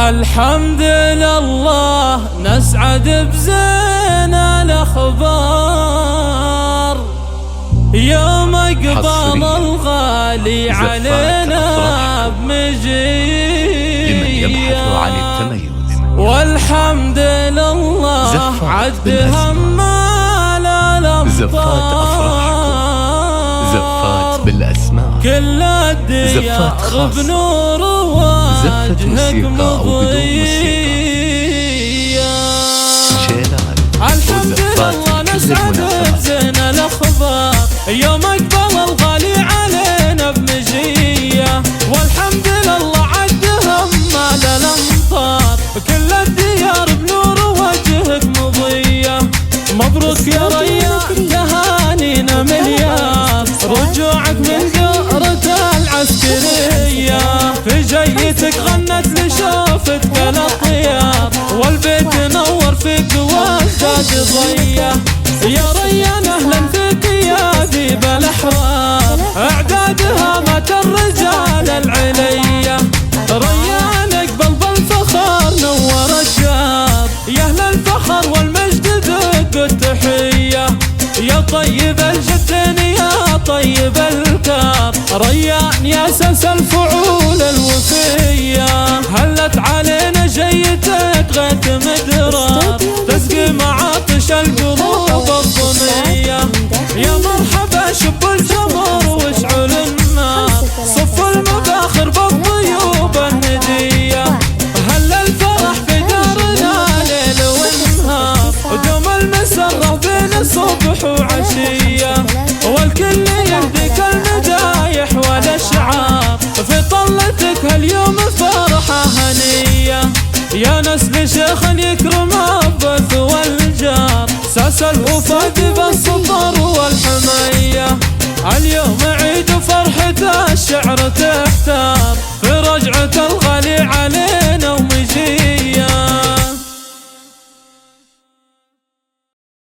الحمد لله نسعد بزين الأخبار يوم اقبال الغالي علينا بمجيه لمن يبحث عن التميز. والحمد لله عد همال الأمطار زفات بالأسماء كل الديار بنور وجهك مضيء. الحمد لله نسعد بزين الأخبار يوم اقبل الغالي علينا بمجيه. والحمد لله عد همال الأمطار كل الديار بنور وجهك مضيء. مبروك يا ريان تهانينا مليار رجوعك من دورة العسكرية. في جيتك غنت لشوفتك الأطيار والبيت نور فيك وازداد ضيه. يا ريان أهلا فيك يا ذيب الأحرار أعدادها مات الرجال العلية. ريان اقبل بالفخر نور الدار يا أهل الفخر والمجد ذوق التحية. يا طيب الجدين يا طيب الكار ريان يا سلس الفعول الوفية. هلت علينا جيتك غيث مدرار تسقي معاطش القلوب الضنية. يا مرحبا شب الجمر واشعل النار صف المباخر بالضيوب الندية. هل الفرح في دارنا ليل ونهار ودوم المسرة بين الصبح وعشية. والكل يهديك المدايح والاشعار في طلتك هاليوم فرحة هنية. يا نسل شيخ يكرم الضيف والجار ساس الوفا